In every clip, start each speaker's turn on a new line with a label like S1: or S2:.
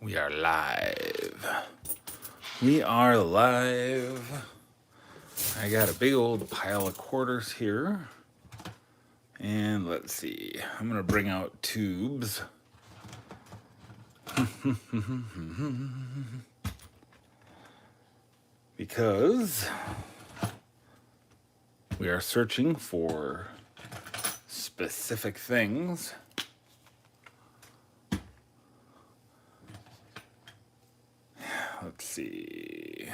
S1: We are live. We are live. I got a big old pile of quarters here. And let's see. I'm going to bring out tubes. Because we are searching for specific things. Let's see.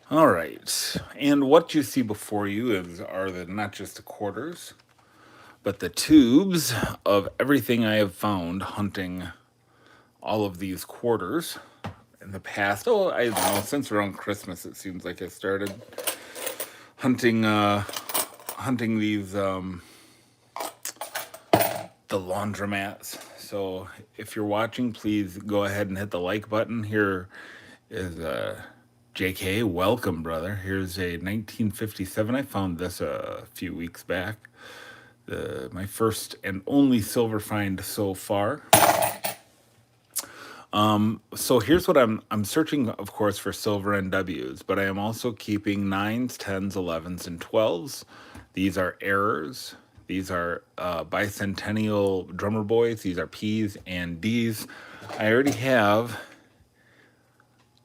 S1: All right. And what you see before you are not just the quarters, but the tubes of everything I have found hunting all of these quarters in the past. Oh, I don't know, since around Christmas it seems like I started hunting hunting these the laundromats. So if you're watching, please go ahead and hit the like button. Here is JK, welcome brother. Here's a 1957. I found this a few weeks back. My first and only silver find so far. So here's what I'm searching, of course, for silver NWs, but I am also keeping 9s, 10s, 11s, and 12s. These are errors. These are bicentennial drummer boys. These are P's and D's. I already have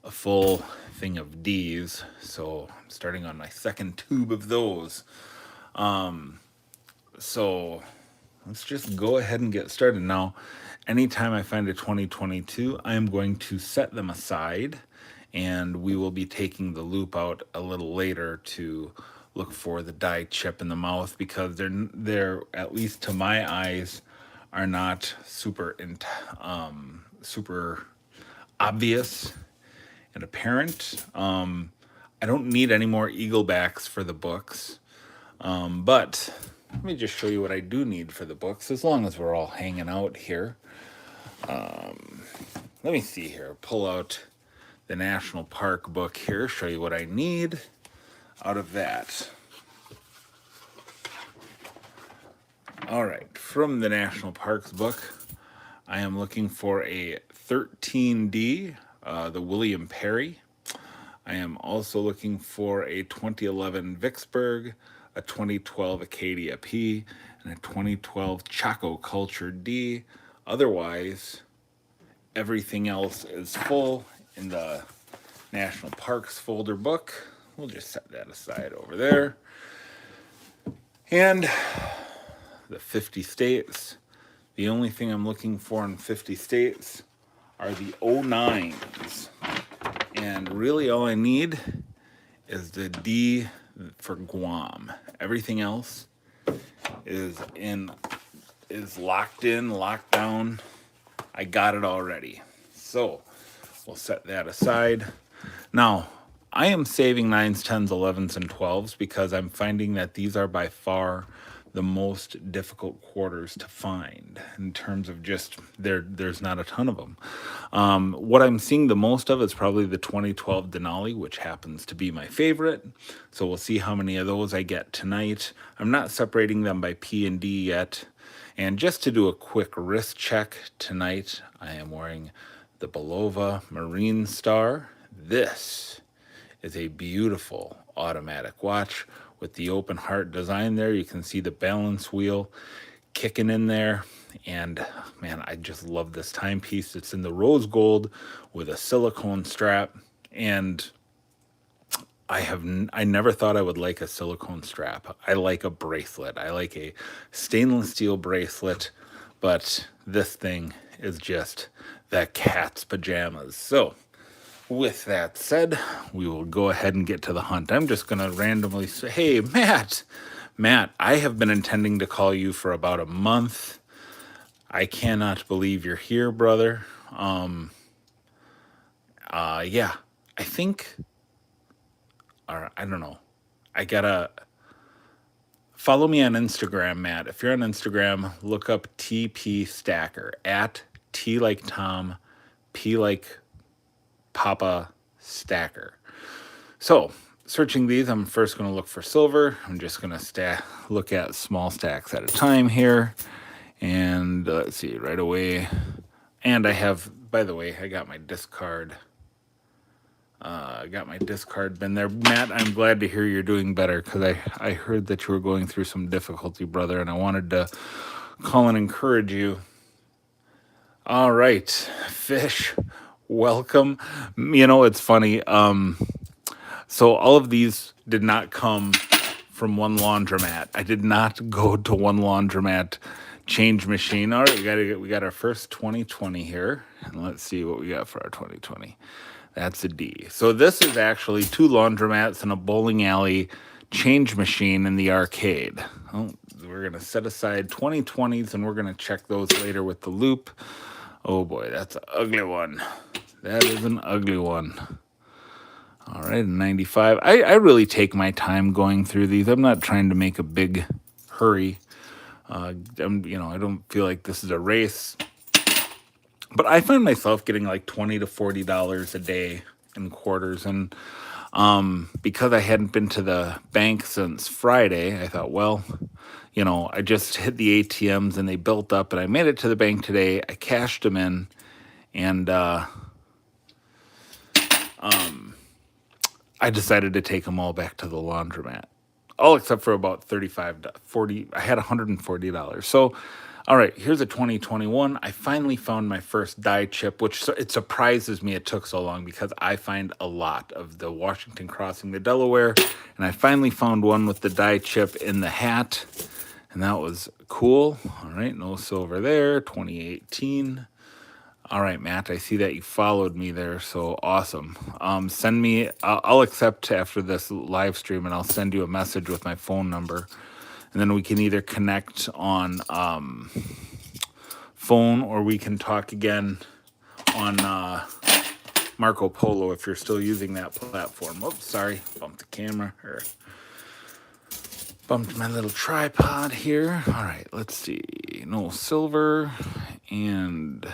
S1: a full thing of D's, so I'm starting on my second tube of those. So let's just go ahead and get started. Now, anytime I find a 2022, I am going to set them aside, and we will be taking the loop out a little later to look for the die chip in the mouth, because they're at least to my eyes are not super obvious and apparent. I don't need any more eaglebacks for the books, but let me just show you what I do need for the books, as long as we're all hanging out here. Let me see here. Pull out the National Park book here, show you what I need out of that. All right, from the National Parks book, I am looking for a 13D, the William Perry. I am also looking for a 2011 Vicksburg, a 2012 Acadia P, and a 2012 Chaco Culture D. Otherwise, everything else is full in the National Parks folder book. We'll just set that aside over there. And the 50 states. The only thing I'm looking for in 50 states are the 09s. And really all I need is the D for Guam. Everything else is locked in, locked down. I got it already. So we'll set that aside. Now, I am saving 9s, 10s, 11s, and 12s because I'm finding that these are by far the most difficult quarters to find in terms of just there's not a ton of them. What I'm seeing the most of is probably the 2012 Denali, which happens to be my favorite. So we'll see how many of those I get tonight. I'm not separating them by P and D yet. And just to do a quick wrist check tonight, I am wearing the Belova Marine Star. This is a beautiful automatic watch with the open heart design there. You can see the balance wheel kicking in there. And man, I just love this timepiece. It's in the rose gold with a silicone strap. And I never thought I would like a silicone strap. I like a bracelet. I like a stainless steel bracelet, but this thing is just that cat's pajamas. So with that said, we will go ahead and get to the hunt. I'm just going to randomly say, hey, Matt, I have been intending to call you for about a month. I cannot believe you're here, brother. Yeah, I think, or I don't know. I gotta follow me on Instagram, Matt. If you're on Instagram, look up TP Stacker, at T like Tom, P like Papa Stacker. So searching these, I'm first going to look for silver. I'm just going to look at small stacks at a time here. And let's see, right away. And I have, by the way, I got my discard. I got my discard bin there. Matt, I'm glad to hear you're doing better, because I heard that you were going through some difficulty, brother, and I wanted to call and encourage you. All right, Fish, welcome. You know, it's funny. So all of these did not come from one laundromat. I did not go to one laundromat change machine. All right, we got our first 2020 here, and let's see what we got for our 2020. That's a D. So this is actually 2 laundromats and a bowling alley change machine in the arcade. Oh, we're gonna set aside 2020s, and we're gonna check those later with the loop. Oh boy, that's an ugly one. That is an ugly one. All right, 95. I really take my time going through these. I'm not trying to make a big hurry. I don't feel like this is a race. But I find myself getting like $20 to $40 a day in quarters. And because I hadn't been to the bank since Friday, I thought, well, I just hit the ATMs and they built up, and I made it to the bank today. I cashed them in, and I decided to take them all back to the laundromat. All except for about 35 to 40. I had $140. So, all right, here's a 2021. I finally found my first die chip, which it surprises me it took so long, because I find a lot of the Washington crossing the Delaware, and I finally found one with the die chip in the hat, and that was cool. All right, no silver there. 2018. All right, Matt, I see that you followed me there, so awesome. Send me, I'll accept after this live stream, and I'll send you a message with my phone number. And then we can either connect on phone, or we can talk again on Marco Polo if you're still using that platform. Oops, sorry, bumped the camera, or bumped my little tripod here. All right, let's see. No silver, and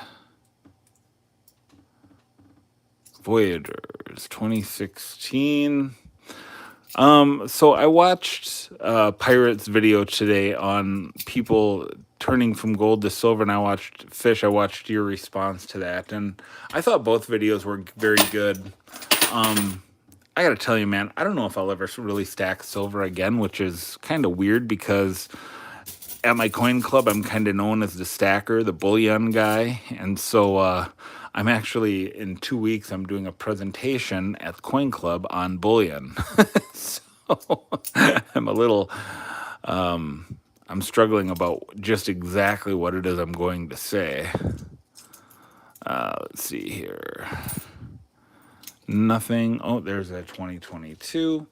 S1: Voyagers 2016. So I watched Pirate's video today on people turning from gold to silver, and I watched your response to that, and I thought both videos were very good. I gotta tell you, man, I don't know if I'll ever really stack silver again, which is kind of weird, because at my coin club, I'm kind of known as the stacker, the bullion guy, and so I'm actually, in 2 weeks, I'm doing a presentation at the Coin Club on bullion. So I'm a little, I'm struggling about just exactly what it is I'm going to say. Let's see here. Nothing. Oh, there's a 2022.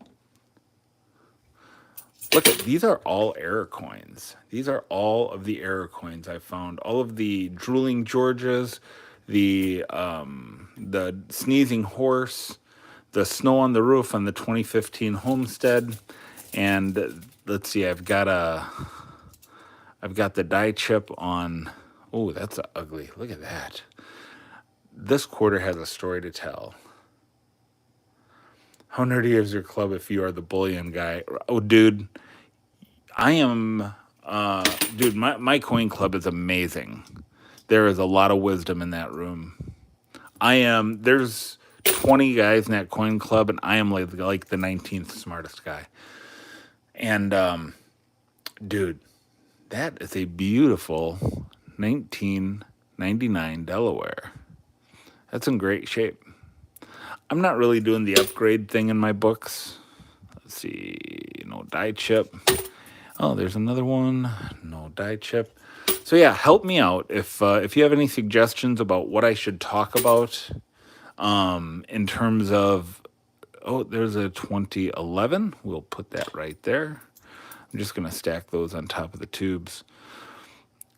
S1: Look at, these are all error coins. These are all of the error coins I found. All of the drooling Georges, the sneezing horse, the snow on the roof on the 2015 Homestead, and let's see, I've got the die chip on. Oh, that's ugly. Look at that. This quarter has a story to tell. How nerdy is your club if you are the bullion guy? Oh, dude, I am. Dude, my coin club is amazing. There is a lot of wisdom in that room. There's 20 guys in that coin club, and I am like the 19th smartest guy. And, dude, that is a beautiful 1999 Delaware. That's in great shape. I'm not really doing the upgrade thing in my books. Let's see, no die chip. Oh, there's another one. No die chip. So yeah, help me out if you have any suggestions about what I should talk about in terms of. Oh, there's a 2011. We'll put that right there. I'm just gonna stack those on top of the tubes.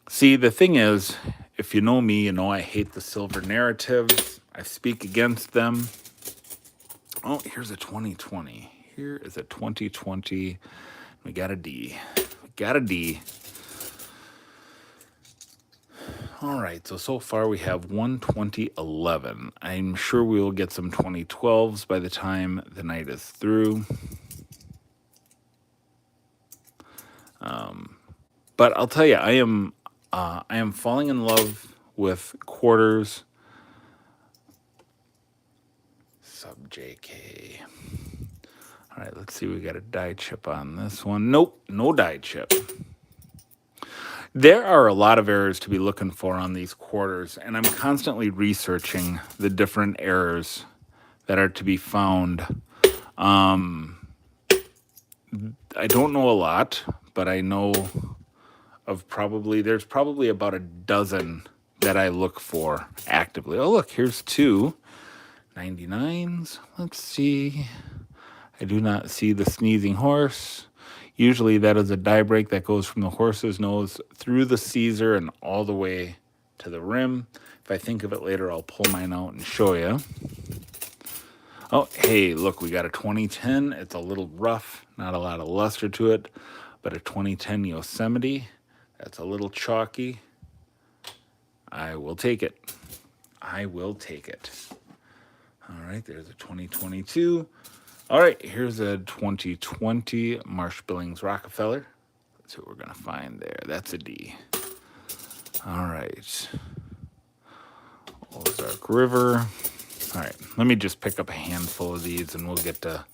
S1: See, the thing is, if you know me, you know I hate the silver narratives. I speak against them. Oh, here's a 2020. Here is a 2020. We got a D. We got a D. All right, so far we have one 2011. I'm sure we will get some 2012s by the time the night is through. But I'll tell you, I am falling in love with quarters. Sub JK. All right, let's see. We got a die chip on this one. Nope, no die chip. There are a lot of errors to be looking for on these quarters, and I'm constantly researching the different errors that are to be found. I don't know a lot, but I know of there's probably about a dozen that I look for actively. Oh, look, here's two 99s. Let's see. I do not see the sneezing horse. Usually that is a die break that goes from the horse's nose through the Caesar and all the way to the rim. If I think of it later, I'll pull mine out and show you. Oh, hey, look, we got a 2010. It's a little rough, not a lot of luster to it, but a 2010 Yosemite. That's a little chalky. I will take it. I will take it. All right, there's a 2022. All right, here's a 2020 Marsh Billings Rockefeller. Let's see what we're going to find there. That's a D. All right. Ozark River. All right, let me just pick up a handful of these and we'll get to...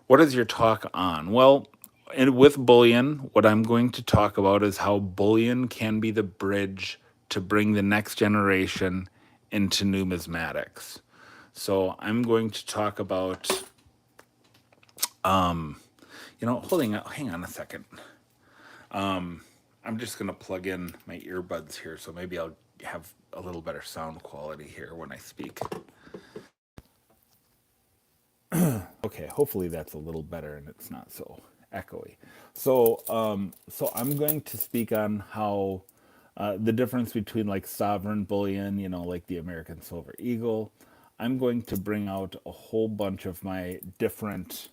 S1: What is your talk on? Well, and with bullion, what I'm going to talk about is how bullion can be the bridge to bring the next generation into numismatics. So I'm going to talk about, hang on a second. I'm just going to plug in my earbuds here, so maybe I'll have a little better sound quality here when I speak. Okay, hopefully that's a little better and it's not so echoey. So I'm going to speak on how the difference between like sovereign bullion, like the American Silver Eagle. I'm going to bring out a whole bunch of my different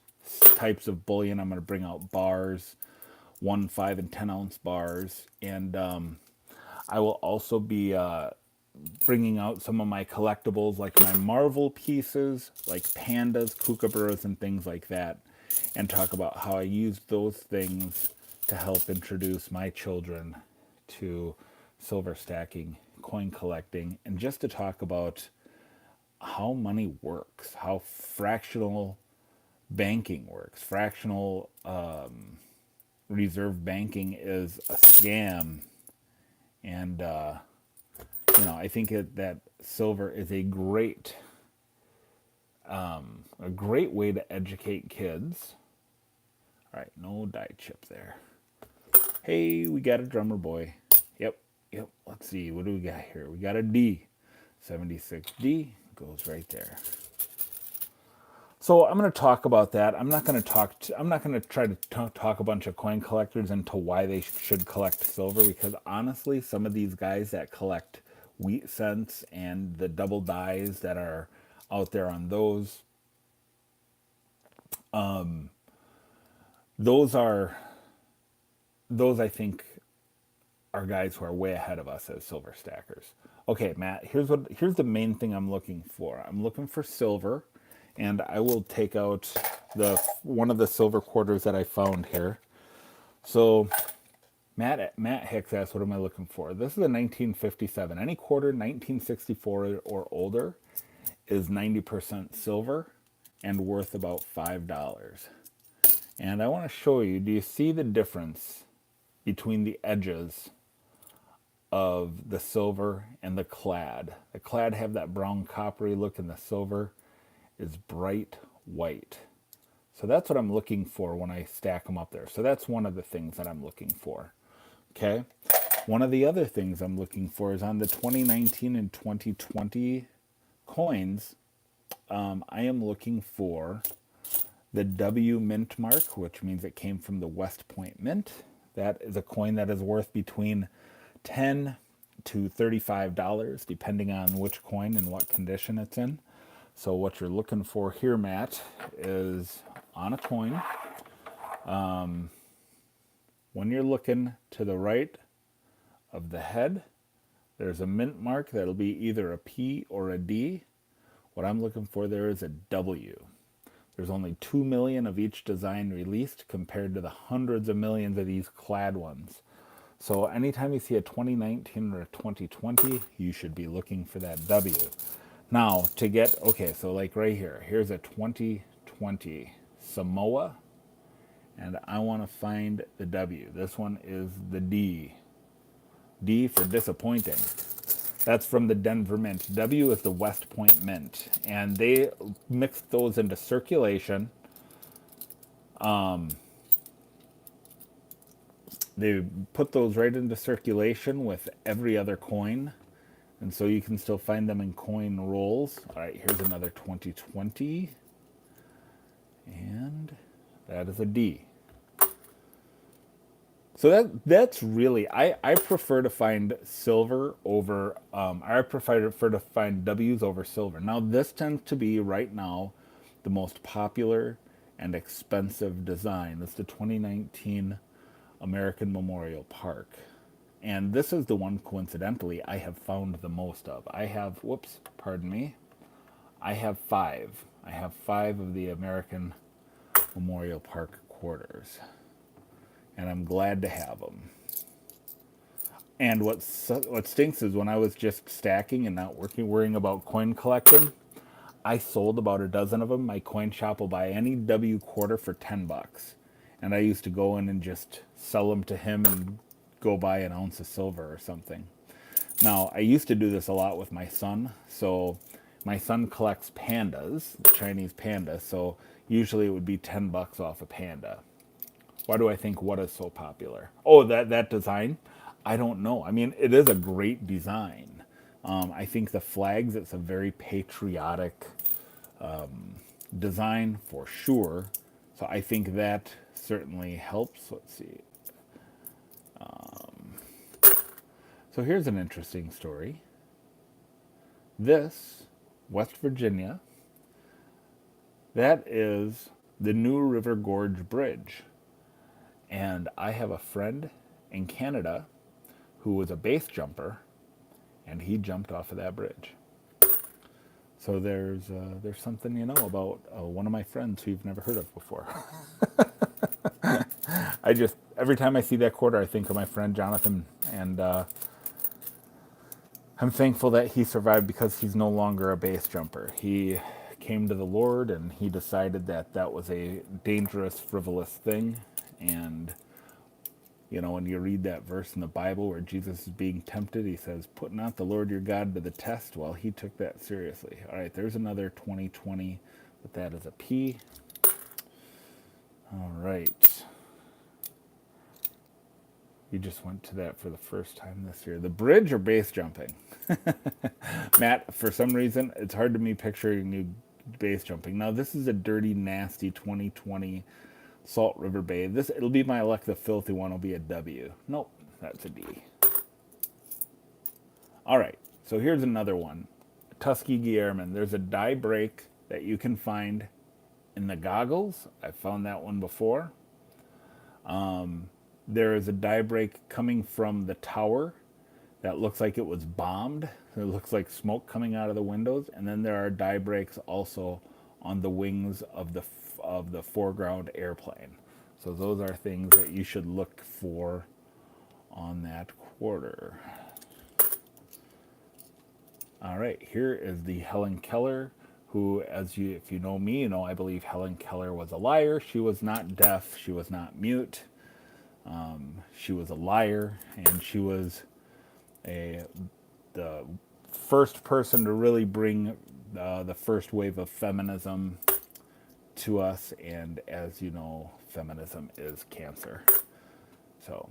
S1: types of bullion. I'm going to bring out bars, 1, 5, and 10 ounce bars, and I will also be bringing out some of my collectibles, like my Marvel pieces, like pandas, kookaburras, and things like that, and talk about how I use those things to help introduce my children to silver stacking, coin collecting, and just to talk about how money works, how fractional banking works. Fractional reserve banking is a scam, and I think that silver is a great way to educate kids. All right, no die chip there. Hey, we got a drummer boy. Yep. Let's see, what do we got here? We got a D. 76D goes right there. So I'm going to talk about that. I'm not going to try to talk a bunch of coin collectors into why they should collect silver, because honestly, some of these guys that collect wheat cents and the double dies that are out there on those, those I think are guys who are way ahead of us as silver stackers. Okay, Matt, here's the main thing I'm looking for. I'm looking for silver, and I will take out one of the silver quarters that I found here. So Matt Hicks asked, what am I looking for? This is a 1957. Any quarter 1964 or older is 90% silver and worth about $5. And I want to show you, do you see the difference between the edges of the silver and the clad? The clad have that brown coppery look, and the silver is bright white. So that's what I'm looking for when I stack them up there. So that's one of the things that I'm looking for. Okay. One of the other things I'm looking for is on the 2019 and 2020 coins. I am looking for the W Mint mark, which means it came from the West Point Mint. That is a coin that is worth between $10 to $35, depending on which coin and what condition it's in. So what you're looking for here, Matt, is on a coin. When you're looking to the right of the head, There's a mint mark that'll be either a P or a D. What I'm looking for there is a W. There's only 2 million of each design released compared to the hundreds of millions of these clad ones. So anytime you see a 2019 or a 2020, you should be looking for that W. Now, to get, okay, so like right here, here's a 2020 Samoa, and I want to find the W. This one is the D. D for disappointing. That's from the Denver Mint. W is the West Point Mint. And they mixed those into circulation. They put those right into circulation with every other coin. And so you can still find them in coin rolls. All right, here's another 2020. And that is a D. So that's really, I prefer to find silver over, I prefer to find W's over silver. Now this tends to be right now the most popular and expensive design. It's the 2019 American Memorial Park. And this is the one, coincidentally, I have found the most of. I have, whoops, pardon me, I have 5. I have 5 of the American Memorial Park quarters. And I'm glad to have them. And what stinks is when I was just stacking and not worrying about coin collecting, I sold about a dozen of them. My coin shop will buy any W quarter for $10. And I used to go in and just sell them to him and go buy an ounce of silver or something. Now, I used to do this a lot with my son. So my son collects pandas, the Chinese panda. So usually it would be $10 off a panda. Why do I think what is so popular? Oh, that design? I don't know. I mean, it is a great design. I think the flags, it's a very patriotic design for sure. So I think that certainly helps. Let's see. So here's an interesting story. This, West Virginia, that is the New River Gorge Bridge. And I have a friend in Canada who was a base jumper, and he jumped off of that bridge. So there's something about one of my friends who you've never heard of before. Every time I see that quarter, I think of my friend Jonathan, and I'm thankful that he survived because he's no longer a base jumper. He came to the Lord, and he decided that that was a dangerous, frivolous thing. And, when you read that verse in the Bible where Jesus is being tempted, he says, put not the Lord your God to the test. Well, he took that seriously. All right, there's another 2020, but that is a P. All right. You just went to that for the first time this year. The bridge or base jumping? Matt, for some reason, it's hard to me picturing you base jumping. Now, this is a dirty, nasty 2020 Salt River Bay. It'll be my luck. The filthy one will be a W. Nope, that's a D. All right, so here's another one. Tuskegee Airmen. There's a die break that you can find in the goggles. I found that one before. There is a die break coming from the tower that looks like it was bombed. It looks like smoke coming out of the windows. And then there are die breaks also on the wings of the foreground airplane. So those are things that you should look for on that quarter. All right, here is the Helen Keller, who, if you know me, I believe Helen Keller was a liar. She was not deaf. She was not mute. She was a liar, and she was the first person to really bring the first wave of feminism to us. And as you know, feminism is cancer. So,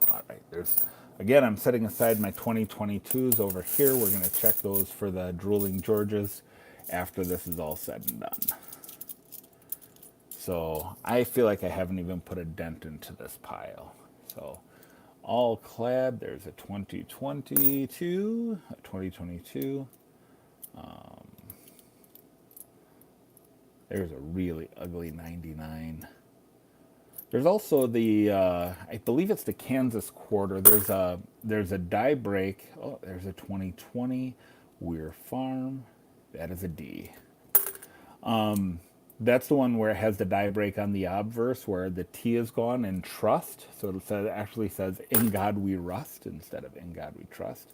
S1: all right, again, I'm setting aside my 2022s over here. We're going to check those for the Drooling Georges after this is all said and done. So I feel like I haven't even put a dent into this pile. So all clad, there's a 2022, there's a really ugly 99. There's also the, I believe it's the Kansas quarter. There's a die break. Oh, there's a 2020 Weir Farm. That is a D. That's the one where it has the die break on the obverse where the T is gone in trust. So it actually says, "In God we rust" instead of "In God we trust."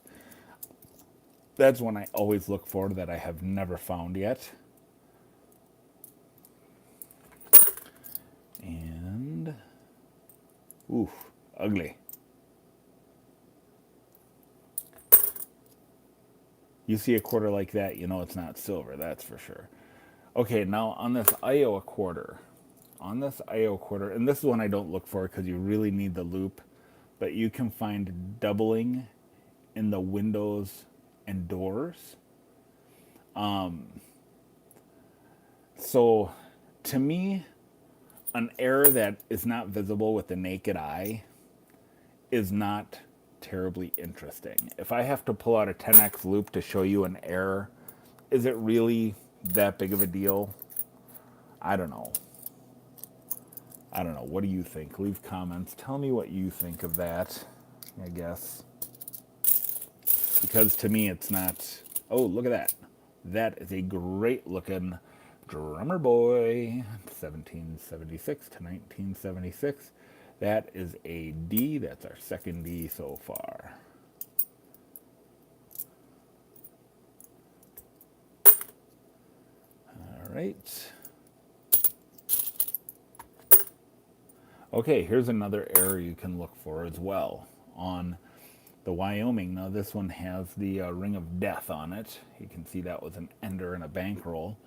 S1: That's one I always look for that I have never found yet. And, oof, ugly. You see a quarter like that, you know it's not silver, that's for sure. Okay, now on this Iowa quarter, and this is one I don't look for because you really need the loop, but you can find doubling in the windows and doors. So to me, an error that is not visible with the naked eye is not terribly interesting. If I have to pull out a 10x loop to show you an error, is it really that big of a deal? I don't know. What do you think? Leave comments. Tell me what you think of that, I guess. Because to me, it's not. Oh, look at that. That is a great looking drummer boy. 1776 to 1976. That is a D. That's our second D so far. All right. Okay, here's another error you can look for as well on the Wyoming. Now this one has the ring of death on it. You can see that was an ender and a bankroll.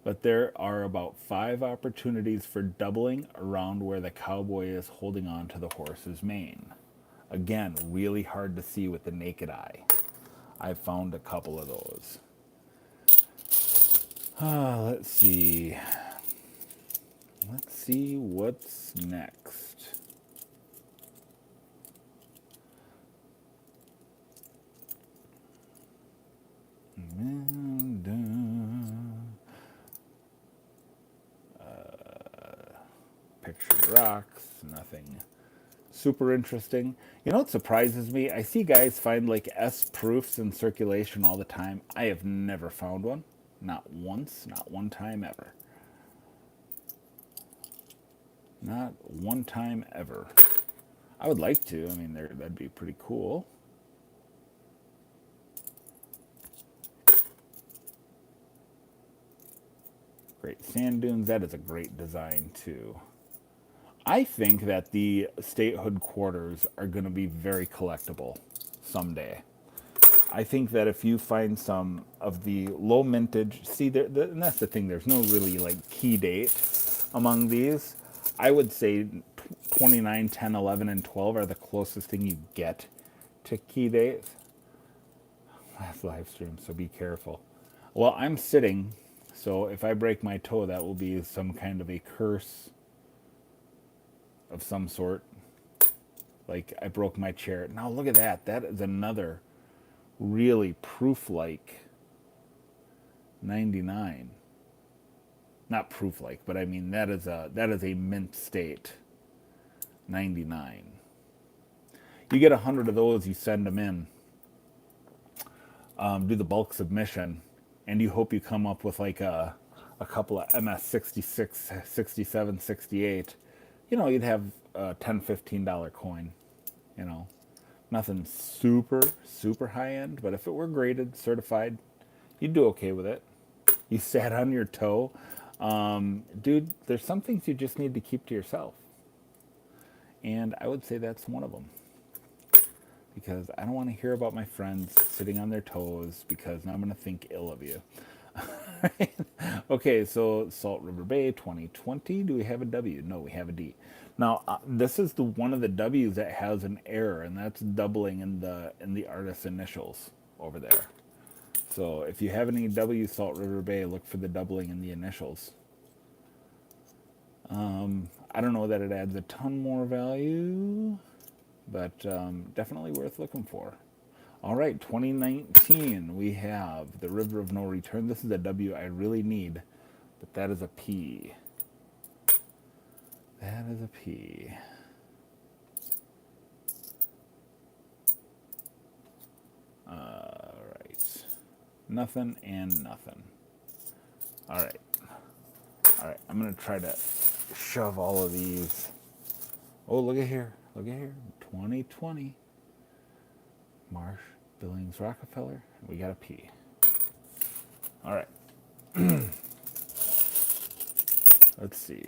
S1: But there are about 5 opportunities for doubling around where the cowboy is holding on to the horse's mane. Again, really hard to see with the naked eye. I've found a couple of those. Let's see. Let's see what's next. Pictured rocks, nothing super interesting. You know what surprises me? I see guys find like S proofs in circulation all the time. I have never found one. Not once, not one time ever. Not one time ever. I would like to. I mean, that'd be pretty cool. Great sand dunes. That is a great design too. I think that the statehood quarters are going to be very collectible someday. I think that if you find some of the low mintage, see, and that's the thing, there's no really like key date among these. I would say 29, 10, 11, and 12 are the closest thing you get to key dates. Last live stream, so be careful. Well, I'm sitting, so if I break my toe, that will be some kind of a curse of some sort. Like I broke my chair. Now look at that. That is another really proof-like 99. Not proof-like, but I mean that is a mint state 99. You get 100 of those, you send them in, do the bulk submission, and you hope you come up with like a couple of MS 66, 67, 68. You know, you'd have a $10, $15 coin, you know. Nothing super, super high end, but if it were graded, certified, you'd do okay with it. You sat on your toe. Dude, there's some things you just need to keep to yourself. And I would say that's one of them. Because I don't want to hear about my friends sitting on their toes because now I'm going to think ill of you. Okay, so Salt River Bay 2020. Do we have a W? No, we have a D. Now, this is the one of the W's that has an error, and that's doubling in the artist's initials over there. So if you have any W Salt River Bay, look for the doubling in the initials. I don't know that it adds a ton more value, but definitely worth looking for. All right, 2019, we have the River of No Return. This is a W I really need, but that is a P. That is a P. All right. Nothing and nothing. All right. All right. I'm going to try to shove all of these. Oh, look at here. Look at here. 2020. Marsh, Billings, Rockefeller. We got a P. All right. Let's see.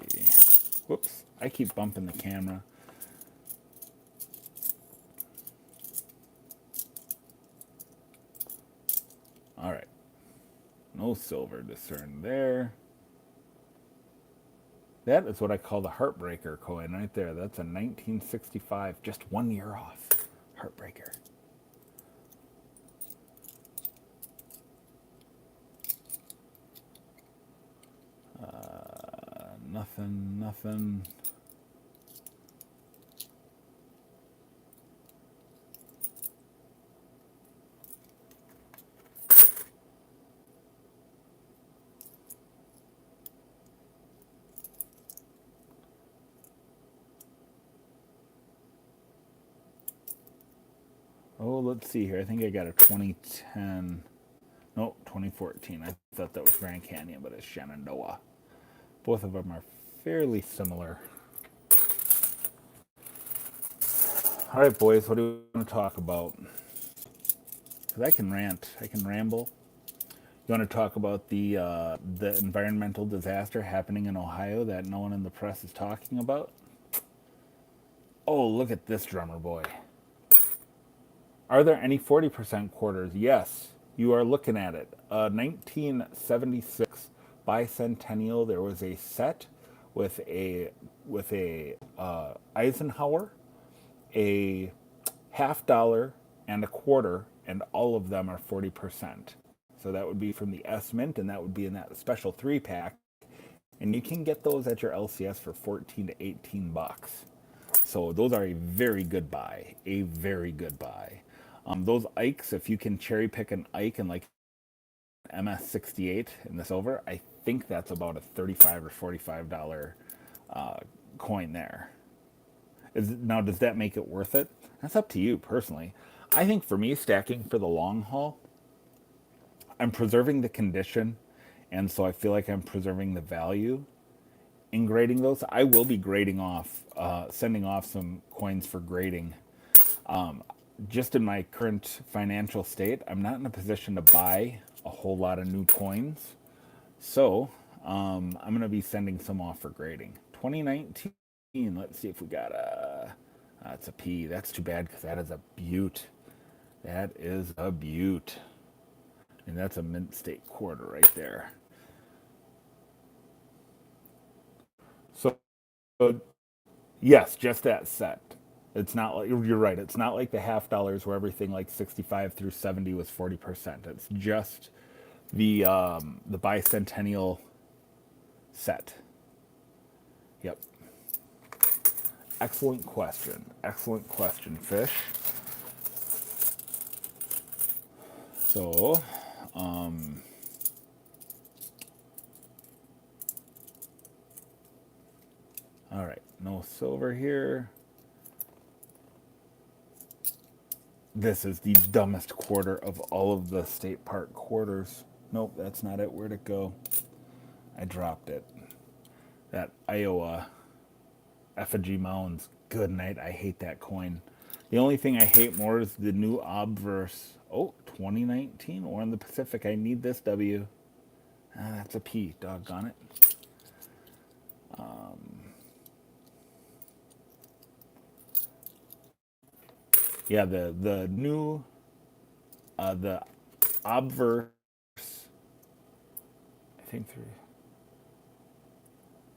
S1: Whoops. I keep bumping the camera. All right. No silver discerned there. That is what I call the heartbreaker coin right there. That's a 1965, just 1 year off. Heartbreaker. Nothing, nothing. Oh, let's see here. I think I got a 2010. No, 2014. I thought that was Grand Canyon, but it's Shenandoah. Both of them are fairly similar. All right, boys, what do you want to talk about? Because I can rant, I can ramble. You want to talk about the environmental disaster happening in Ohio that no one in the press is talking about? Oh, look at this drummer boy. Are there any 40% quarters? Yes, you are looking at it. 1976 bicentennial. There was a set with a Eisenhower, a $50, and a quarter, and all of them are 40%. So that would be from the S Mint, and that would be in that special 3-pack. And you can get those at your LCS for 14 to 18 bucks. So those are a very good buy, a very good buy. Those Ikes, if you can cherry pick an Ike and like MS68 in the silver, I think that's about a $35 or $45 coin there. Now, does that make it worth it? That's up to you personally. I think for me, stacking for the long haul, I'm preserving the condition, and so I feel like I'm preserving the value in grading those. I will be grading off, sending off some coins for grading. Just in my current financial state, I'm not in a position to buy a whole lot of new coins. So I'm going to be sending some off for grading. 2019, let's see if we got a... That's a P. That's too bad because that is a beaut. That is a beaut. And that's a mint state quarter right there. So, yes, just that set. It's not like you're right. It's not like the $50 where everything like 65 through 70 was 40%. It's just the bicentennial set. Yep. Excellent question. Excellent question, Fish. So, all right, no silver here. This is the dumbest quarter of all of the state park quarters. Nope, that's not it. Where'd it go? I dropped it. That Iowa effigy mounds. Good night. I hate that coin. The only thing I hate more is the new obverse. Oh, 2019. War in the Pacific. I need this W. That's a P. Doggone it. Yeah, the new the obverse.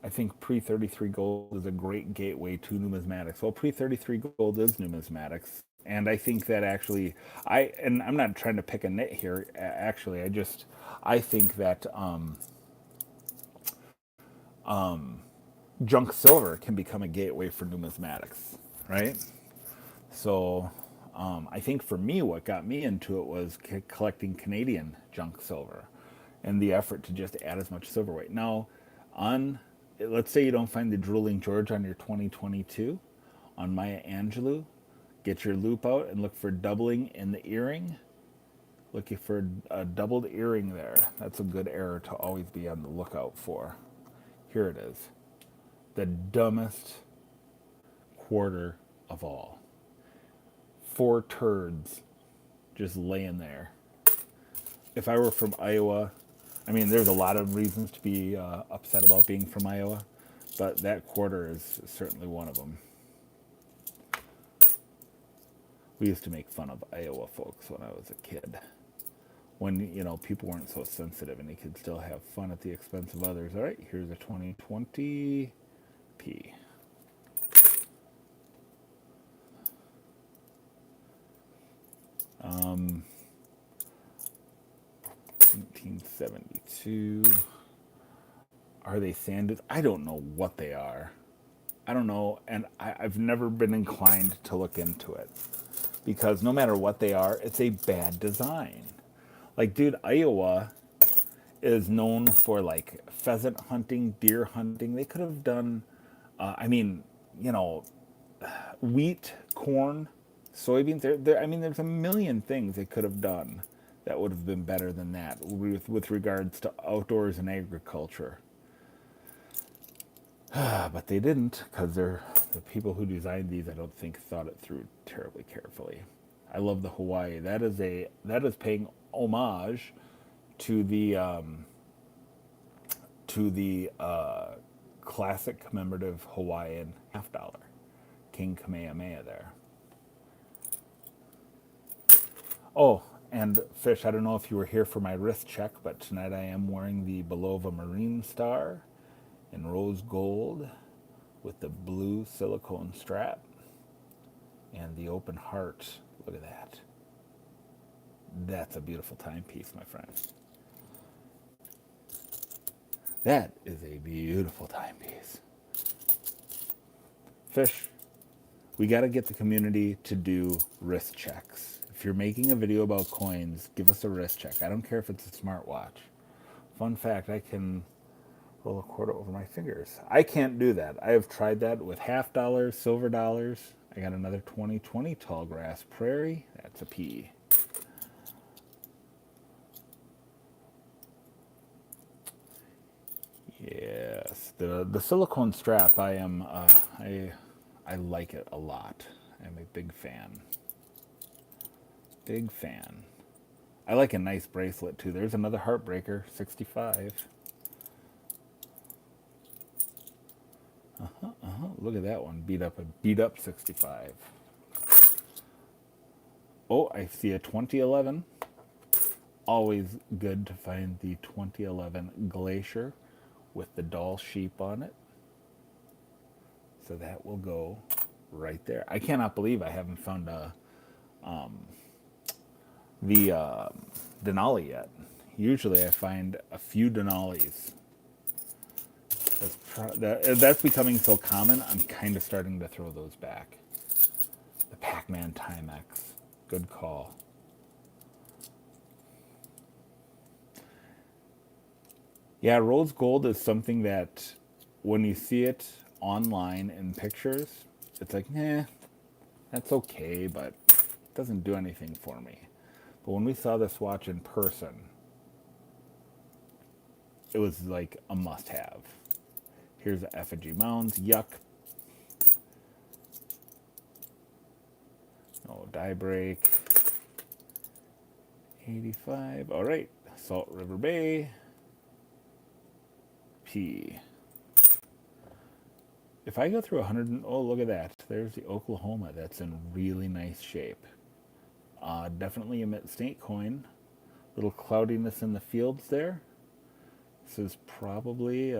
S1: I think pre-33 gold is a great gateway to numismatics. Well, pre-33 gold is numismatics, and I think that actually, I'm not trying to pick a nit here. Actually, I think that junk silver can become a gateway for numismatics, right? So, I think for me, what got me into it was collecting Canadian junk silver, and the effort to just add as much silver weight. Now, on let's say you don't find the Drooling George on your 2022, on Maya Angelou, get your loop out and look for doubling in the earring. Looking for a doubled earring there. That's a good error to always be on the lookout for. Here it is. The dumbest quarter of all. 4 turds just laying there. If I were from Iowa, I mean, there's a lot of reasons to be upset about being from Iowa, but that quarter is certainly one of them. We used to make fun of Iowa folks when I was a kid. When, you know, people weren't so sensitive and you could still have fun at the expense of others. All right, here's a 2020 P. Um, 1972. Are they sanded? I don't know what they are. I don't know, and I've never been inclined to look into it. Because no matter what they are, it's a bad design. Like, dude, Iowa is known for, like, pheasant hunting, deer hunting. They could have done, I mean, you know, wheat, corn, soybeans. I mean, there's a million things they could have done that would have been better than that with regards to outdoors and agriculture. But they didn't, because the people who designed these, I don't think, thought it through terribly carefully. I love the Hawaii. That is paying homage to the classic commemorative Hawaiian $50, King Kamehameha there. Oh, and Fish, I don't know if you were here for my wrist check, but tonight I am wearing the Belova Marine Star in rose gold with the blue silicone strap and the open heart. Look at that. That's a beautiful timepiece, my friend. That is a beautiful timepiece. Fish, we got to get the community to do wrist checks. If you're making a video about coins, give us a wrist check. I don't care if it's a smartwatch. Fun fact, I can roll a quarter over my fingers. I can't do that. I have tried that with $50, silver dollars. I got another 2020 tall grass prairie. That's a P. Yes, the silicone strap. I like it a lot. I'm a big fan. Big fan. I like a nice bracelet too. There's another heartbreaker, 65. Look at that one. Beat up 65. Oh, I see a 2011. Always good to find the 2011 Glacier with the doll sheep on it. So that will go right there. I cannot believe I haven't found the Denali yet. Usually I find a few Denalis. That's becoming so common, I'm kind of starting to throw those back. The Pac-Man Timex. Good call. Yeah, rose gold is something that when you see it online in pictures, it's like, that's okay, but it doesn't do anything for me. But when we saw this watch in person, it was like a must-have. Here's the effigy mounds. Yuck. No die break. 85. All right. Salt River Bay. P. If I go through 100, oh, look at that. There's the Oklahoma. That's in really nice shape. Definitely a Mint-State coin. Little cloudiness in the fields there. This is probably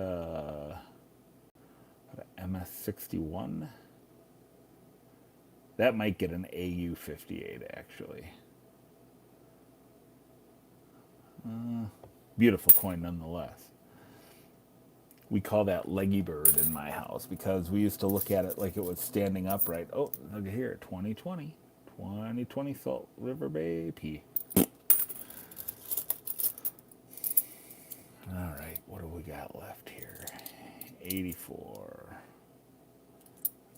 S1: MS61. That might get an AU58 actually. Beautiful coin nonetheless. We call that leggy bird in my house because we used to look at it like it was standing upright. Oh, look at here, 2020. 2020 Salt River Bay P. All right, what do we got left here? 84.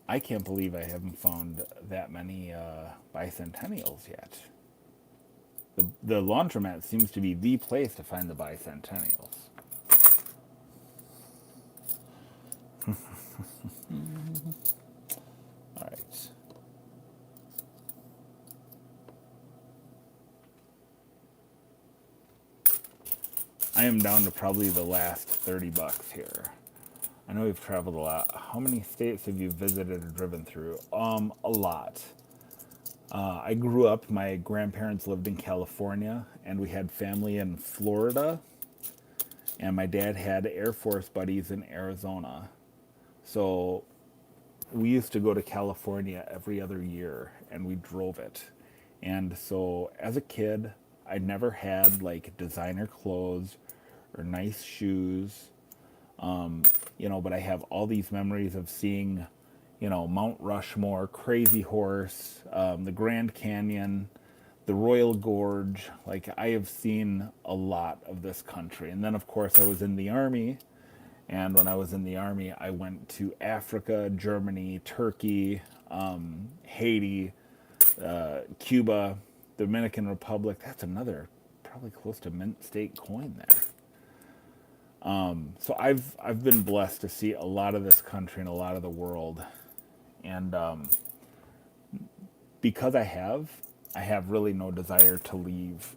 S1: I can't believe I haven't found that many bicentennials yet. The Laundromat seems to be the place to find the bicentennials. All right. I am down to probably the last 30 bucks here. I know we've traveled a lot. How many states have you visited or driven through? A lot. I grew up, my grandparents lived in California, and we had family in Florida, and my dad had Air Force buddies in Arizona. So we used to go to California every other year, and we drove it. And so as a kid, I never had like designer clothes or nice shoes, but I have all these memories of seeing, Mount Rushmore, Crazy Horse, the Grand Canyon, the Royal Gorge. Like, I have seen a lot of this country. And then, of course, I was in the Army. And when I was in the Army, I went to Africa, Germany, Turkey, Haiti, Cuba, Dominican Republic. That's another probably close to mint state coin there. So I've been blessed to see a lot of this country and a lot of the world, and because I have really no desire to leave.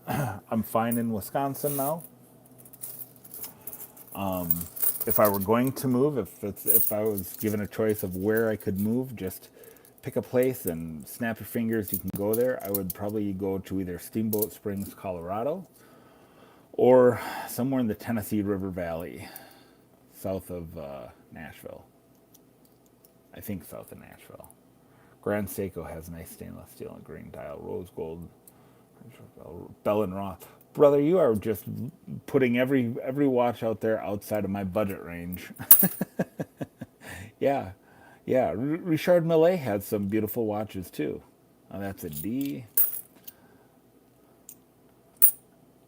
S1: I'm fine in Wisconsin now. If I were going to move, if I was given a choice of where I could move, just pick a place and snap your fingers, you can go there. I would probably go to either Steamboat Springs, Colorado, or somewhere in the Tennessee River Valley, south of Nashville. I think south of Nashville. Grand Seiko has nice stainless steel and green dial, rose gold, Bell and Roth. Brother, you are just putting every watch out there outside of my budget range. Yeah, yeah. Richard Mille had some beautiful watches too. Oh, that's a D.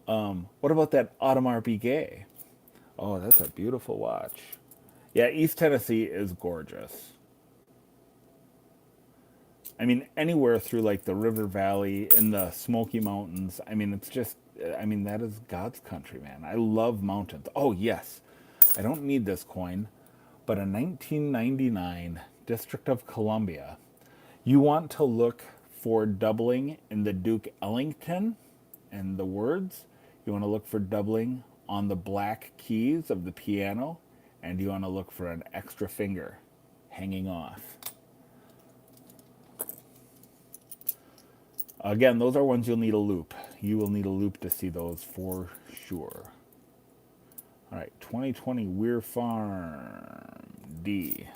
S1: What about that Audemars Piguet? Oh, that's a beautiful watch. Yeah, East Tennessee is gorgeous. I mean, anywhere through like the River Valley in the Smoky Mountains. I mean, it's just, that is God's country, man. I love mountains. Oh, yes. I don't need this coin, but a 1999 District of Columbia. You want to look for doubling in the Duke Ellington and the words. You want to look for doubling on the black keys of the piano, and you want to look for an extra finger hanging off. Again, those are ones you'll need a loop. You will need a loop to see those for sure. All right, 2020 Weir Farm D.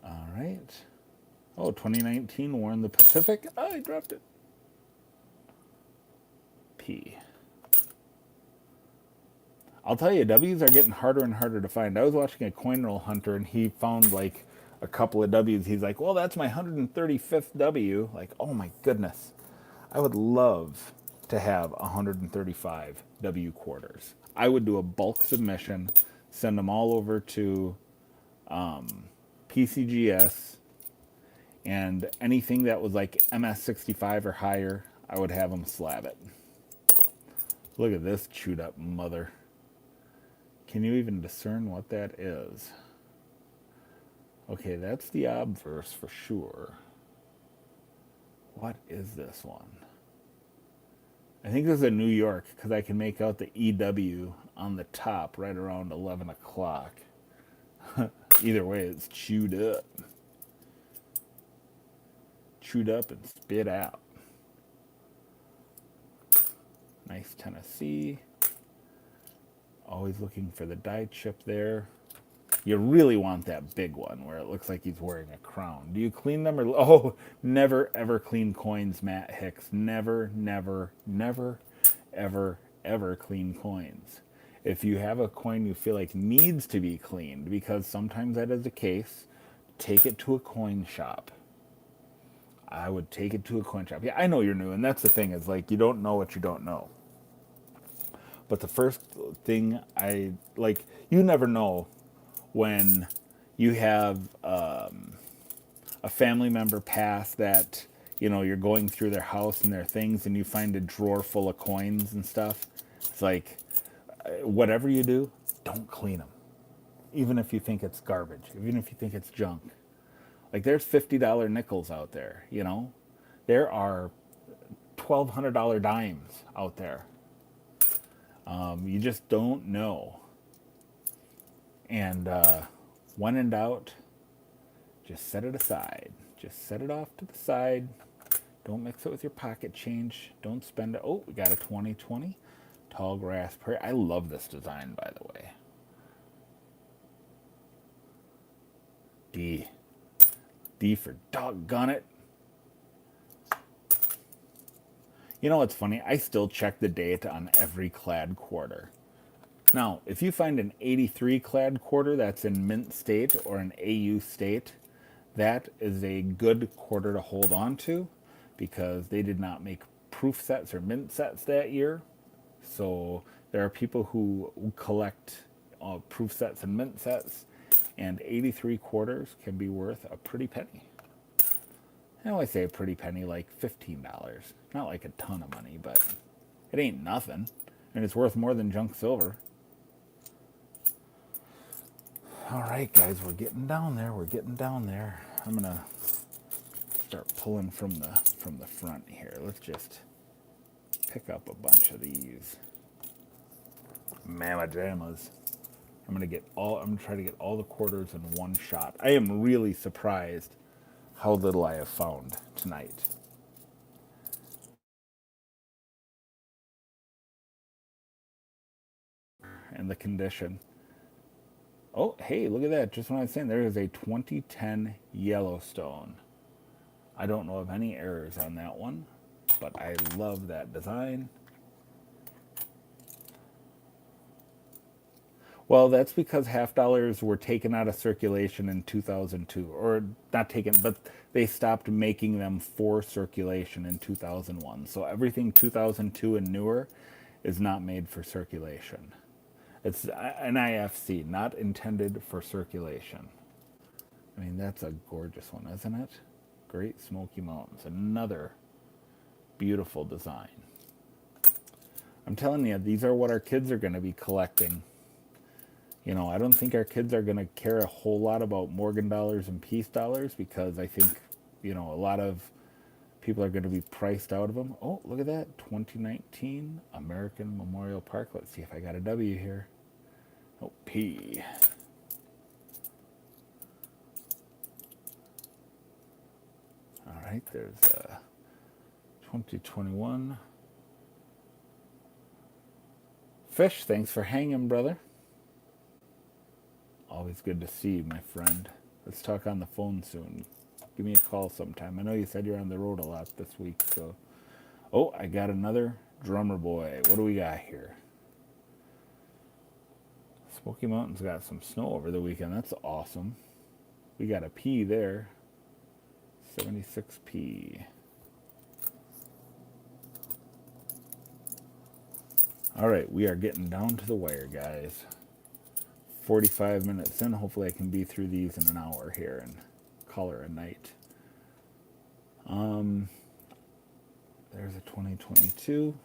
S1: All right. Oh, 2019 Warren the Pacific. Oh, I dropped it. P. I'll tell you, W's are getting harder and harder to find. I was watching a coin roll hunter, and he found like a couple of W's. He's like, well, that's my 135th W. Like, oh my goodness. I would love to have 135 W quarters. I would do a bulk submission, send them all over to PCGS, and anything that was like MS65 or higher, I would have them slab it. Look at this chewed up mother. Can you even discern what that is? Okay, that's the obverse for sure. What is this one? I think this is a New York, because I can make out the EW on the top right around 11 o'clock. Either way, it's chewed up. Chewed up and spit out. Nice Tennessee. Always looking for the die chip there. You really want that big one where it looks like he's wearing a crown. Do you clean them or... Oh, never, ever clean coins, Matt Hicks. Never, never, never, ever, ever clean coins. If you have a coin you feel like needs to be cleaned, because sometimes that is the case, take it to a coin shop. I would take it to a coin shop. Yeah, I know you're new, and that's the thing, is like, you don't know what you don't know. But the first thing I like, you never know when you have a family member pass that, you're going through their house and their things and you find a drawer full of coins and stuff. It's like, whatever you do, don't clean them. Even if you think it's garbage, even if you think it's junk. Like, there's $50 nickels out there, There are $1,200 dimes out there. You just don't know. And when in doubt, just set it aside. Just set it off to the side. Don't mix it with your pocket change. Don't spend it. Oh, we got a 2020 tall grass prairie. I love this design, by the way. D. D for doggone it. You know what's funny? I still check the date on every clad quarter. Now, if you find an 83 clad quarter that's in mint state or an AU state, that is a good quarter to hold on to because they did not make proof sets or mint sets that year. So there are people who collect proof sets and mint sets, and 83 quarters can be worth a pretty penny. I always say a pretty penny, like $15. Not like a ton of money, but it ain't nothing. And it's worth more than junk silver. All right, guys, we're getting down there. We're getting down there. I'm going to start pulling from the front here. Let's just pick up a bunch of these mama jammas. I'm going to try to get all the quarters in one shot. I am really surprised how little I have found tonight. And the condition. Oh, hey, look at that. Just when I was saying, there is a 2010 Yellowstone. I don't know of any errors on that one, but I love that design. Well, that's because half dollars were taken out of circulation in 2002. Or not taken, but they stopped making them for circulation in 2001. So everything 2002 and newer is not made for circulation. It's an IFC, not intended for circulation. I mean, that's a gorgeous one, isn't it? Great Smoky Mountains. Another beautiful design. I'm telling you, these are what our kids are going to be collecting. I don't think our kids are going to care a whole lot about Morgan dollars and Peace dollars because I think, a lot of people are going to be priced out of them. Oh, look at that. 2019 American Memorial Park. Let's see if I got a W here. Oh, P. All right, there's 2021. Fish, thanks for hanging, brother. Always good to see you, my friend. Let's talk on the phone soon. Give me a call sometime. I know you said you're on the road a lot this week, so. Oh, I got another drummer boy. What do we got here? Smoky Mountains got some snow over the weekend. That's awesome. We got a P there. 76P. All right, we are getting down to the wire, guys. 45 minutes in. Hopefully I can be through these in an hour here and call her a night. There's a 2022.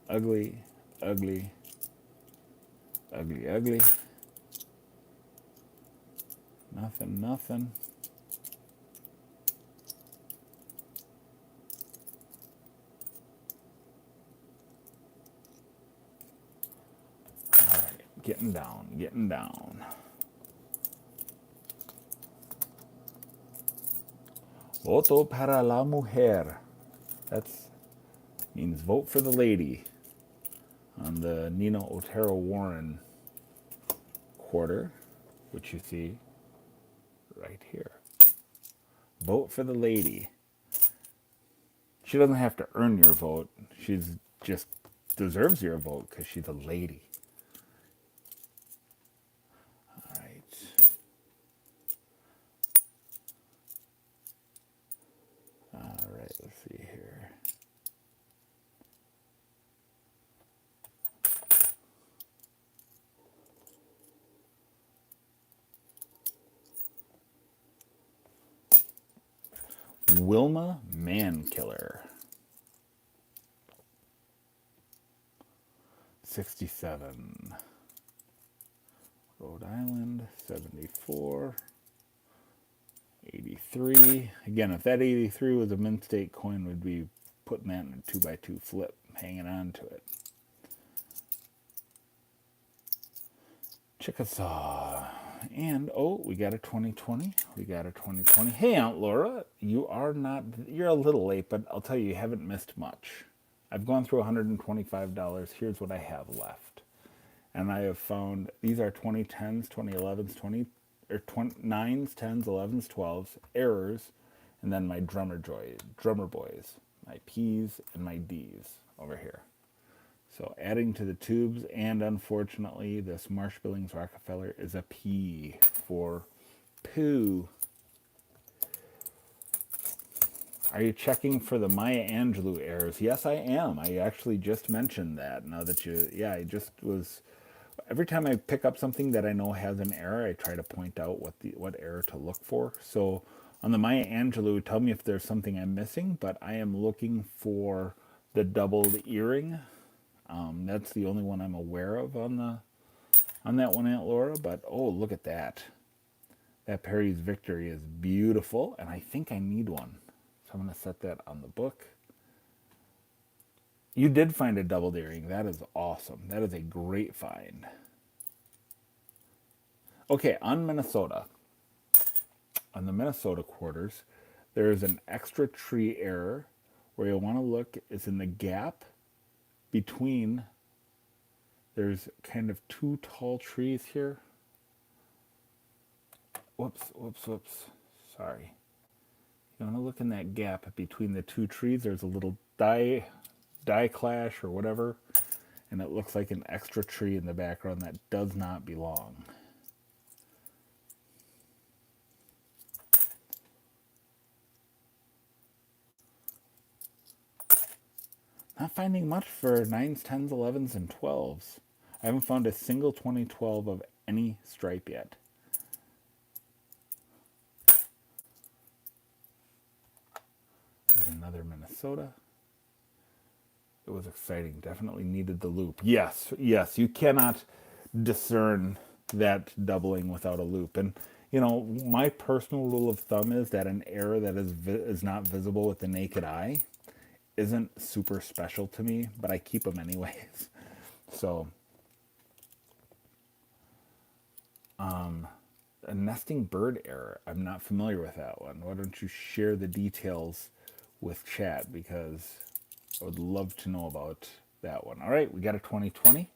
S1: Ugly, ugly, ugly, ugly. Nothing, nothing. All right, getting down, getting down. Voto para la mujer. That means vote for the lady on the Nina Otero Warren quarter, which you see right here. Vote for the lady. She doesn't have to earn your vote. She's just deserves your vote because she's a lady. All right. All right, let's see here. Wilma Mankiller. 67. Rhode Island, 74. 83. Again, if that 83 was a mint state coin, we'd be putting that in a 2x2 flip, hanging on to it. Chickasaw. And, oh, we got a 2020. We got a 2020. Hey, Aunt Laura, you're a little late, but I'll tell you, you haven't missed much. I've gone through $125. Here's what I have left. And I have found, these are 2010s, 2011s, 9s, 10s, 11s, 12s, errors, and then my drummer boys, my P's and my D's over here. So adding to the tubes, and unfortunately, this Marsh Billings Rockefeller is a P for poo. Are you checking for the Maya Angelou errors? Yes, I am. I actually just mentioned that. Now that I just was. Every time I pick up something that I know has an error, I try to point out what error to look for. So on the Maya Angelou, tell me if there's something I'm missing, but I am looking for the doubled earring. That's the only one I'm aware of on that one, Aunt Laura. But oh, look at that! That Perry's Victory is beautiful, and I think I need one. So I'm going to set that on the book. You did find a doubled earring. That is awesome. That is a great find. Okay, on Minnesota, on the Minnesota quarters, there is an extra tree error where you'll want to look. It's in the gap between. There's kind of two tall trees here. Whoops. Sorry. You want to look in that gap between the two trees. There's a little die clash or whatever, and it looks like an extra tree in the background that does not belong. Not finding much for 9s, 10s, 11s, and 12s. I haven't found a single 2012 of any stripe yet. There's another Minnesota. It was exciting. Definitely needed the loop. Yes. You cannot discern that doubling without a loop. And, my personal rule of thumb is that an error that is not visible with the naked eye isn't super special to me, but I keep them anyways. So, a nesting bird error. I'm not familiar with that one. Why don't you share the details with chat, because I would love to know about that one. All right, we got a 2020.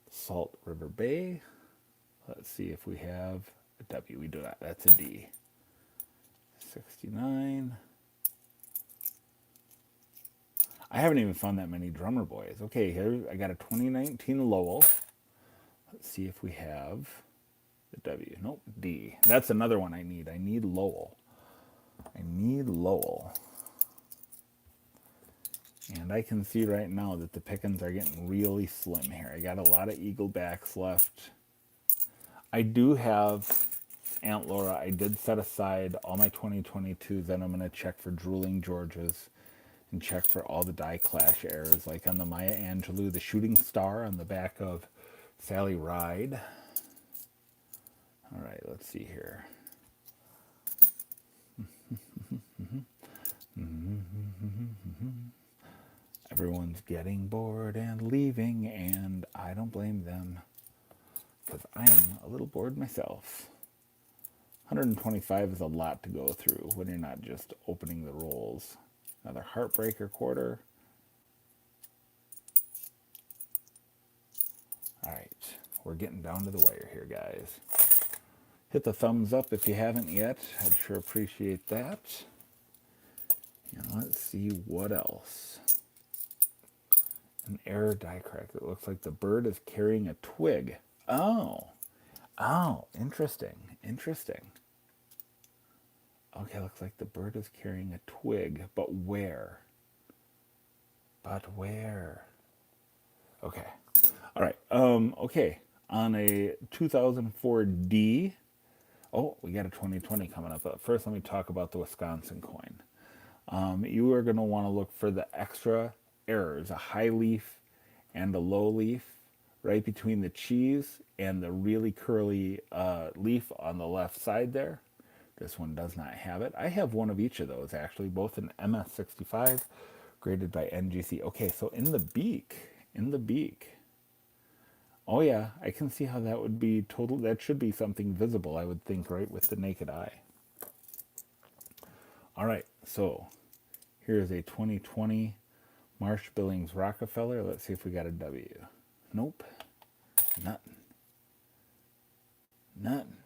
S1: Salt River Bay. Let's see if we have a W. We do not. That's a D. 69. I haven't even found that many drummer boys. Okay, here I got a 2019 Lowell. Let's see if we have the W. Nope, D. That's another one I need. I need Lowell. And I can see right now that the pickings are getting really slim here. I got a lot of eagle backs left. I do have, Aunt Laura, I did set aside all my 2022s, and I'm going to check for drooling Georges and check for all the die clash errors, like on the Maya Angelou, the shooting star on the back of Sally Ride. All right, let's see here. Everyone's getting bored and leaving, and I don't blame them, because I am a little bored myself. 125 is a lot to go through when you're not just opening the rolls. Another heartbreaker quarter. All right, we're getting down to the wire here, guys. Hit the thumbs up if you haven't yet. I'd sure appreciate that. And let's see what else. An error die crack. It looks like the bird is carrying a twig. Oh, interesting. Okay, looks like the bird is carrying a twig, but where? Okay. All right. Okay. On a 2004 D. Oh, we got a 2020 coming up. But first, let me talk about the Wisconsin coin. You are going to want to look for the extra errors, a high leaf and a low leaf, right between the cheese and the really curly leaf on the left side there. This one does not have it. I have one of each of those actually, both in MS65, graded by NGC. Okay, so in the beak. Oh yeah, I can see how that would be total. That should be something visible, I would think, right, with the naked eye. All right, so here's a 2020 Marsh Billings Rockefeller. Let's see if we got a W. Nope, nothing, nothing.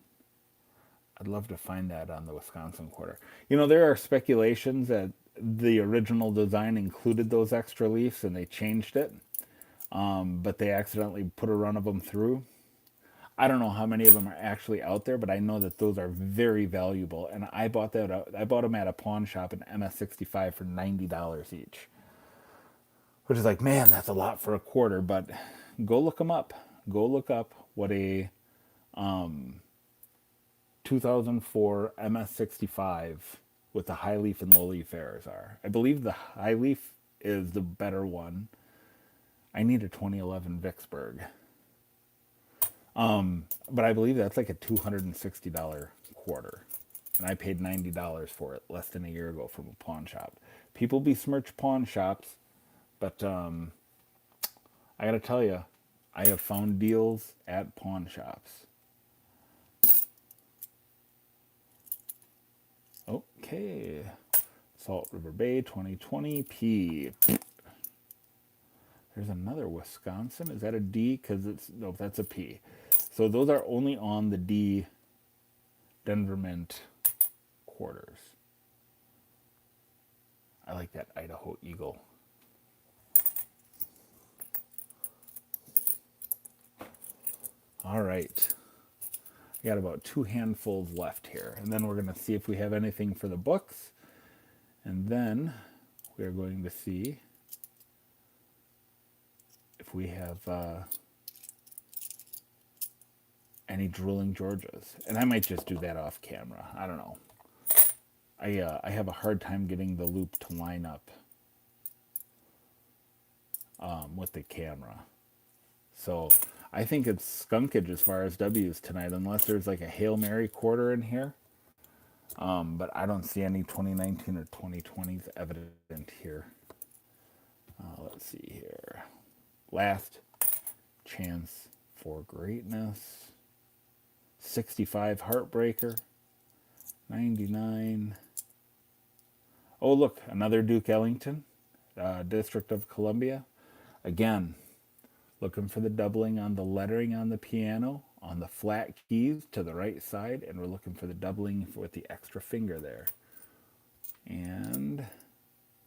S1: I'd love to find that on the Wisconsin quarter. You know, there are speculations that the original design included those extra leaves and they changed it, but they accidentally put a run of them through. I don't know how many of them are actually out there, but I know that those are very valuable. And I bought them at a pawn shop in MS65 for $90 each, which is like, man, that's a lot for a quarter. But go look them up. Go look up what a 2004 MS65 with the high leaf and low leaf errors are. I believe the high leaf is the better one. I need a 2011 Vicksburg. But I believe that's like a $260 quarter. And I paid $90 for it less than a year ago from a pawn shop. People besmirch pawn shops, but I gotta tell you, I have found deals at pawn shops. Okay. Salt River Bay 2020 P. There's another Wisconsin. Is that a D? Because it's, no, that's a P. So those are only on the D Denver Mint quarters. I like that Idaho Eagle. All right. I got about 2 handfuls left here. And then we're going to see if we have anything for the books. And then we're going to see if we have any drooling Georgias. And I might just do that off camera. I don't know. I have a hard time getting the loop to line up with the camera. So I think it's skunkage as far as W's tonight, unless there's like a Hail Mary quarter in here. But I don't see any 2019 or 2020s evident here. Let's see here. Last chance for greatness. 65 Heartbreaker. 99. Oh, look, another Duke Ellington, District of Columbia. Again, looking for the doubling on the lettering on the piano, on the flat keys to the right side, and we're looking for the doubling with the extra finger there. And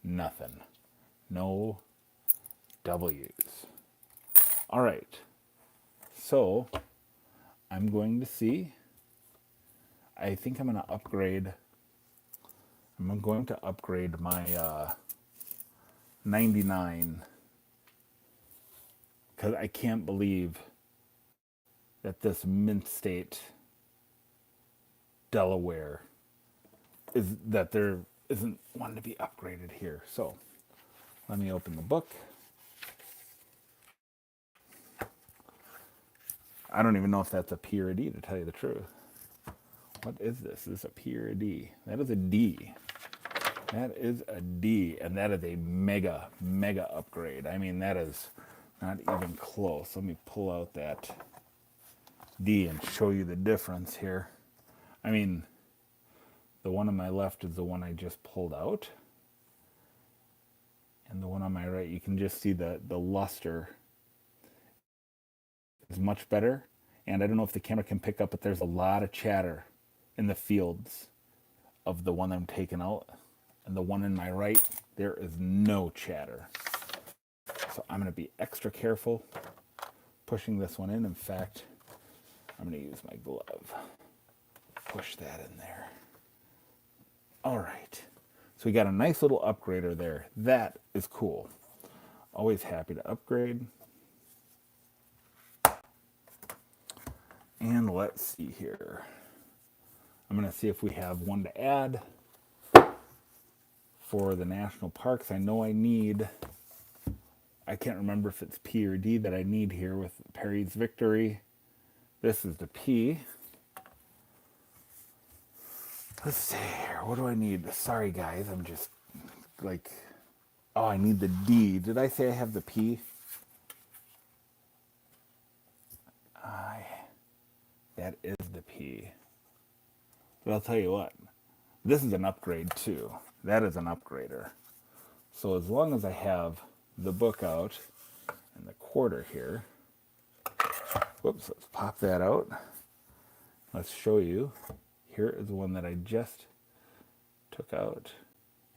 S1: nothing. No W's. All right. So I'm going to see. I think I'm going to upgrade. I'm going to upgrade my 99 because I can't believe that this Mint State Delaware is that there isn't one to be upgraded here. So let me open the book. I don't even know if that's a P or a D, to tell you the truth. What is this? Is this a P or a D? That is a D. That is a D, and that is a mega, mega upgrade. I mean, that is not even close. Let me pull out that D and show you the difference here. I mean, the one on my left is the one I just pulled out. And the one on my right, you can just see the luster is much better. And I don't know if the camera can pick up, but there's a lot of chatter in the fields of the one I'm taking out. And the one in my right, there is no chatter. So I'm going to be extra careful pushing this one in. In fact, I'm going to use my glove. Push that in there. All right. So we got a nice little upgrader there. That is cool. Always happy to upgrade. And let's see here. I'm going to see if we have one to add for the national parks, I know I need, I can't remember if it's P or D that I need here with Perry's Victory. This is the P. Let's see here. What do I need? Sorry, guys. I'm just like, oh, I need the D. Did I say I have the P? That is the P. But I'll tell you what. This is an upgrade, too. That is an upgrader. So as long as I have the book out and the quarter here. Whoops, let's pop that out. Let's show you. Here is the one that I just took out.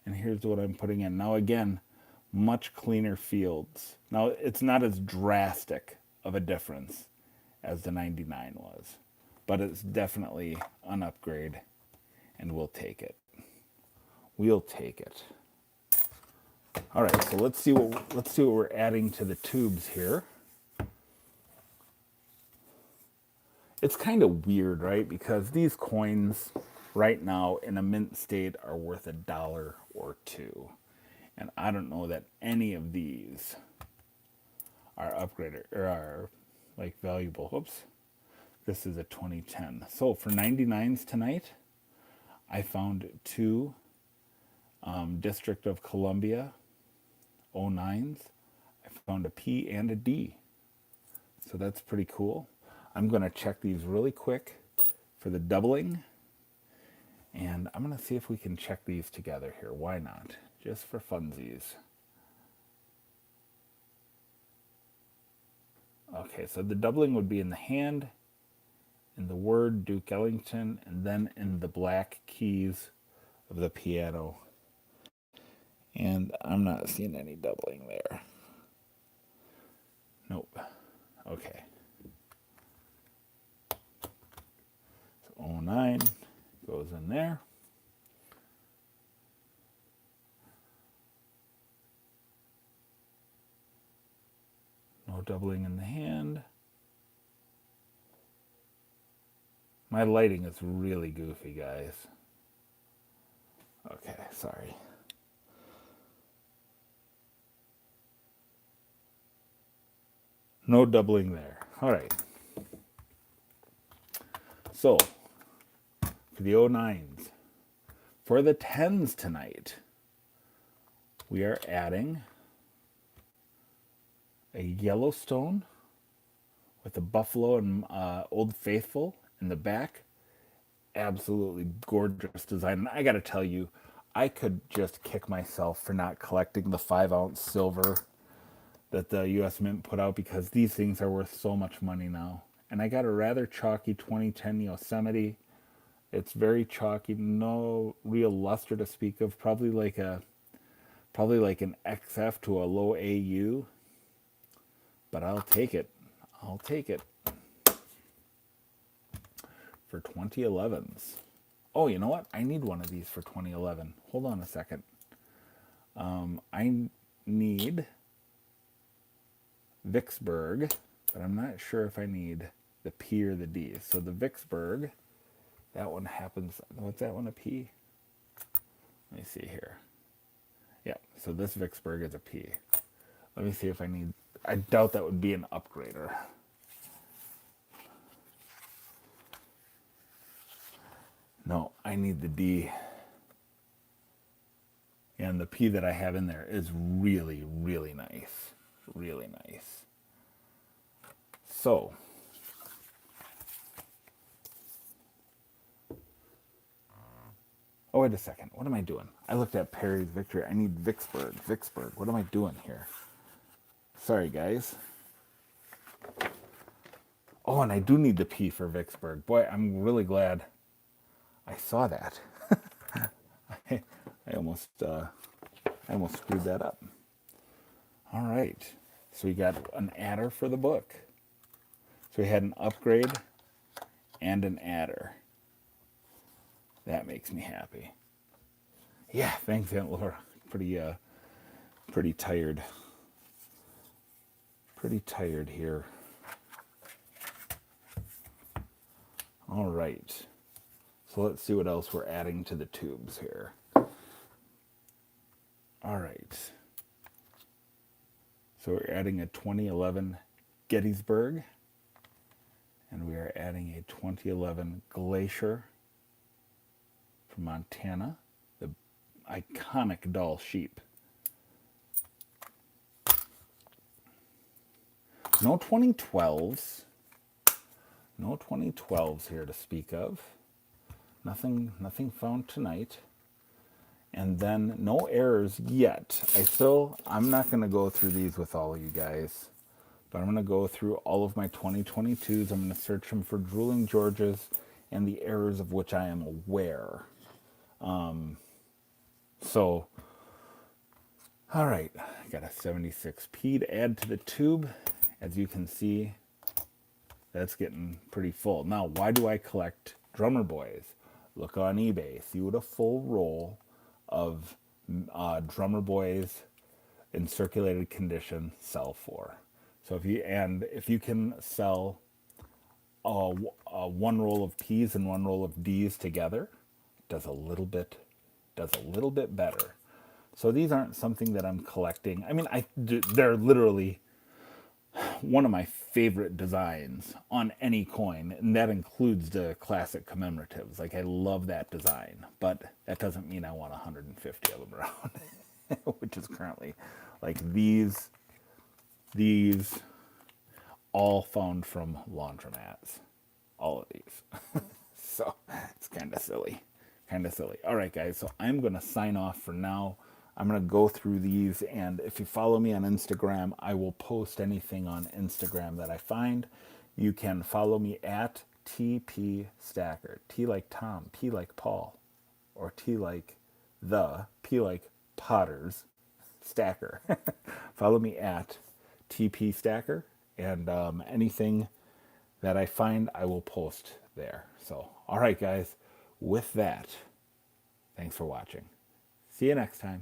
S1: And here's what I'm putting in. Now again, much cleaner fields. Now it's not as drastic of a difference as the 99 was. But it's definitely an upgrade. And we'll take it. We'll take it. All right, so let's see what we're adding to the tubes here. It's kind of weird, right? Because these coins right now in a mint state are worth $1 or $2. And I don't know that any of these are upgraded or are like valuable. Whoops. This is a 2010. So for 99s tonight, I found two District of Columbia 09s. I found a P and a D. So that's pretty cool. I'm going to check these really quick for the doubling. And I'm going to see if we can check these together here. Why not? Just for funsies. Okay, so the doubling would be in the hand, in the word Duke Ellington, and then in the black keys of the piano. And I'm not seeing any doubling there. Nope. Okay. So 09 goes in there. No doubling in the hand. My lighting is really goofy, guys. Okay, sorry. No doubling there. All right. So, for the 09s, for the 10s tonight, we are adding a Yellowstone with a buffalo and Old Faithful in the back. Absolutely gorgeous design. And I got to tell you, I could just kick myself for not collecting the 5-ounce silver that the U.S. Mint put out, because these things are worth so much money now. And I got a rather chalky 2010 Yosemite. It's very chalky, no real luster to speak of. Probably like an XF to a low AU. But I'll take it. I'll take it. For 2011s. Oh, you know what? I need one of these for 2011. Hold on a second. I need Vicksburg, but I'm not sure if I need the P or the D. So the Vicksburg, that one happens. What's that one, a P? Let me see here. Yeah, so this Vicksburg is a P. Let me see if I need, I doubt that would be an upgrader. No, I need the D. And the P that I have in there is really, really nice. Really nice. So, oh, wait a second. What am I doing? I looked at Perry's Victory. I need Vicksburg. Vicksburg. What am I doing here? Sorry, guys. Oh, and I do need the P for Vicksburg. Boy, I'm really glad I saw that. I almost screwed that up. All right. So we got an adder for the book. So we had an upgrade and an adder. That makes me happy. Yeah, thanks, Aunt Laura. Pretty tired. Pretty tired here. All right. So let's see what else we're adding to the tubes here. All right. So we're adding a 2011 Gettysburg, and we are adding a 2011 Glacier from Montana, the iconic Dall sheep. No 2012s. No 2012s here to speak of. Nothing found tonight. And then no errors yet. I'm not going to go through these with all of you guys, but I'm going to go through all of my 2022s. I'm going to search them for drooling Georges and the errors of which I am aware. So, all right, I got a 76P to add to the tube. As you can see, that's getting pretty full. Now, why do I collect drummer boys? Look on eBay, see what a full roll of drummer boys in circulated condition sell for. So if you can sell one roll of P's and one roll of D's together, does a little bit better. So these aren't something that I'm collecting. I mean, they're literally one of my favorite designs on any coin, and that includes the classic commemoratives. Like, I love that design, but that doesn't mean I want 150 of them around, which is currently like these all found from laundromats, all of these. So it's kind of silly. All right, guys, so I'm going to sign off for now. I'm going to go through these, and if you follow me on Instagram, I will post anything on Instagram that I find. You can follow me at TP Stacker. T like Tom, P like Paul, or T like P like Potters, Stacker. Follow me at TP Stacker, and anything that I find, I will post there. So, all right, guys, with that, thanks for watching. See you next time.